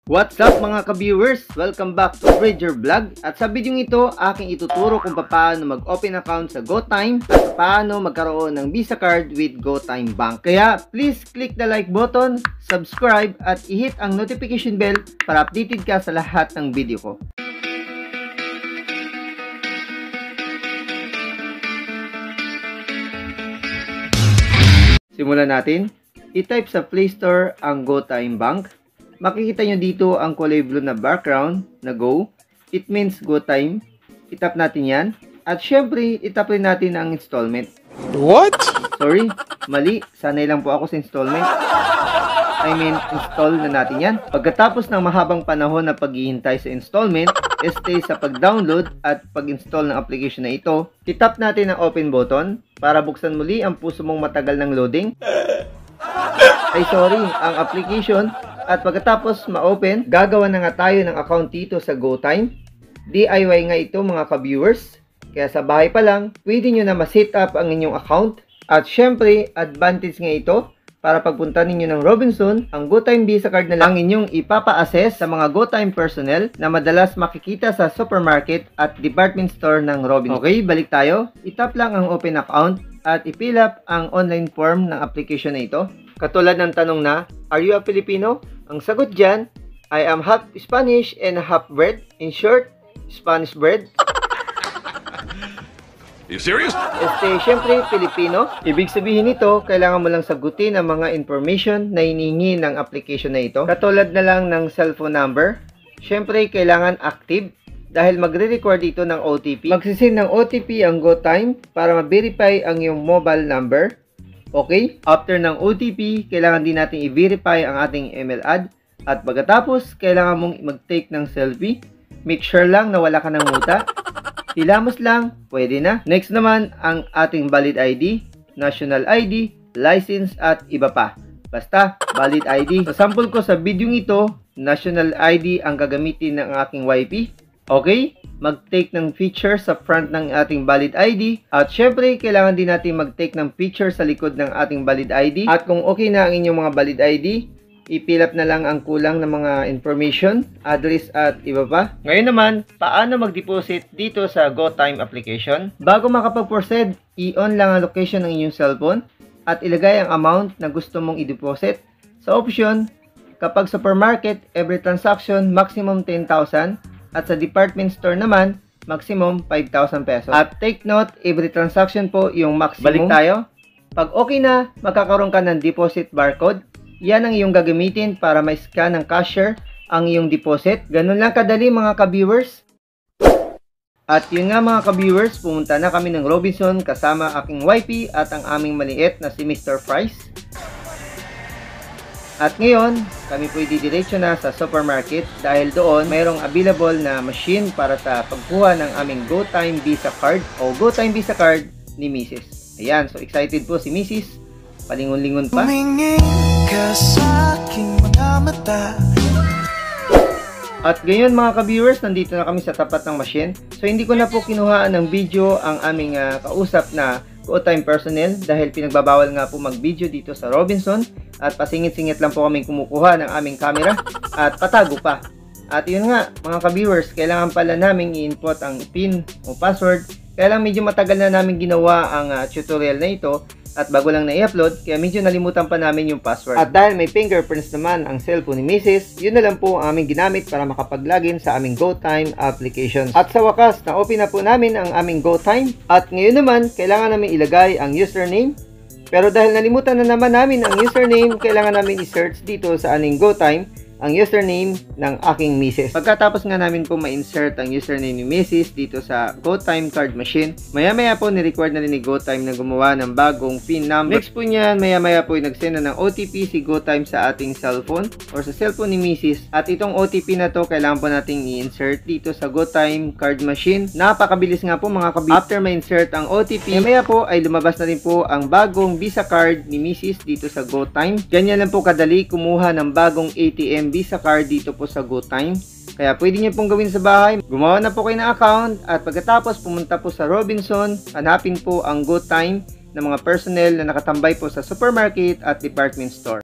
What's up mga ka-viewers? Welcome back to Bridger Vlog. At sa video ito, aking ituturo kung paano mag-open account sa GoTyme at paano magkaroon ng Visa card with GoTyme Bank. Kaya please click the like button, subscribe at i-hit ang notification bell para updated ka sa lahat ng video ko. Simulan natin. I-type sa Play Store ang GoTyme Bank. Makikita nyo dito ang kulay blue na background na Go. It means GoTyme. Itap natin yan. At syempre, itap rin natin ang installment. What? Sorry, mali. Sanay lang po ako sa installment. Install na natin yan. Pagkatapos ng mahabang panahon na paghihintay sa installment, stay sa pag-download at pag-install ng application na ito, itap natin ang open button para buksan muli ang puso mong matagal ng loading. Ang application. At pagkatapos ma-open, gagawa na nga tayo ng account dito sa GoTyme. DIY nga ito mga ka-viewers. Kaya sa bahay pa lang, pwede nyo na ma-set up ang inyong account. At syempre, advantage nga ito para pagpunta ninyo ng Robinson, ang GoTyme Visa card na lang inyong ipapa-assess sa mga GoTyme personnel na madalas makikita sa supermarket at department store ng Robinson. Okay, balik tayo. Itap lang ang open account at i-fill up ang online form ng application na ito. Katulad ng tanong na, are you a Filipino? Ang sagot dyan, I am half Spanish and half bred. In short, Spanish bred. You serious? Siyempre, Filipino. Ibig sabihin nito, kailangan mo lang sagutin ang mga information na hinihingi ng application na ito. Katulad na lang ng cellphone number. Siyempre, kailangan active dahil magre-record ito ng OTP. Magsisend ng OTP ang GoTyme para ma-verify ang iyong mobile number. Okay? After ng OTP, kailangan din natin i-verify ang ating email ad. At pagkatapos, kailangan mong mag-take ng selfie. Make sure lang na wala ka ng muta. Hilamos lang, pwede na. Next naman, ang ating valid ID, national ID, license at iba pa. Basta, valid ID. Sa sample ko sa video ito, national ID ang gagamitin ng aking YP. Okay? Mag-take ng picture sa front ng ating valid ID. At syempre, kailangan din natin mag-take ng picture sa likod ng ating valid ID. At kung okay na ang inyong mga valid ID, i-fill up na lang ang kulang ng mga information, address at iba pa. Ngayon naman, paano mag-deposit dito sa GoTyme application? Bago makapag-proceed, i-on lang ang location ng inyong cellphone at ilagay ang amount na gusto mong i-deposit. Sa option, kapag supermarket, every transaction maximum 10,000 at sa department store naman, maximum 5,000 pesos. At take note, every transaction po yung maximum. Balik tayo. Pag okay na, magkakaroon ka ng deposit barcode. Yan ang iyong gagamitin para ma-scan ng cashier ang iyong deposit. Ganun lang kadali mga ka-viewers. At yun nga mga ka-viewers, pumunta na kami ng Robinson kasama aking YP at ang aming maliit na si Mr. Price. At ngayon, kami po didiretso na sa supermarket dahil doon mayroong available na machine para sa pagkuha ng aming GoTyme Visa card o GoTyme Visa card ni Mrs. Ayan, so excited po si Mrs. Palingon-lingon pa. Ka sa aking mga mata. At ngayon mga ka-viewers, nandito na kami sa tapat ng machine. So hindi ko na po kinuhaan ng video ang aming kausap na GoTyme personnel dahil pinagbabawal nga po mag-video dito sa Robinson. At pasingit-singit lang po kami kumukuha ng aming camera at patago pa. At yun nga mga ka-viewers, kailangan pala namin i-input ang PIN o password. Kaya lang medyo matagal na namin ginawa ang tutorial na ito. At bago lang na-i-upload, kaya medyo nalimutan pa namin yung password. At dahil may fingerprints naman ang cellphone ni Mrs., yun na lang po ang aming ginamit para makapag-login sa aming GoTyme application. At sa wakas, na-open na po namin ang aming GoTyme. At ngayon naman, kailangan namin ilagay ang username. Pero dahil nalimutan na naman namin ang username, kailangan namin i-search dito sa aming GoTyme ang username ng aking Mrs. Pagkatapos nga namin po ma-insert ang username ni Mrs. dito sa GoTyme card machine, maya-maya po ni-record na rin ni GoTyme na gumawa ng bagong PIN number. Next po niyan, maya-maya po nag-send na ng OTP si GoTyme sa ating cellphone or sa cellphone ni Mrs. At itong OTP na to, kailangan po nating i-insert dito sa GoTyme card machine. Napakabilis nga po mga kabis. After ma-insert ang OTP, maya po ay lumabas na rin po ang bagong Visa card ni Mrs. dito sa GoTyme. Ganyan lang po kadali kumuha ng bagong ATM Visa card dito po sa GoTyme. Kaya pwede nyo pong gawin sa bahay. Gumawa na po kayo ng account at pagkatapos pumunta po sa Robinson, hanapin po ang GoTyme ng mga personnel na nakatambay po sa supermarket at department store.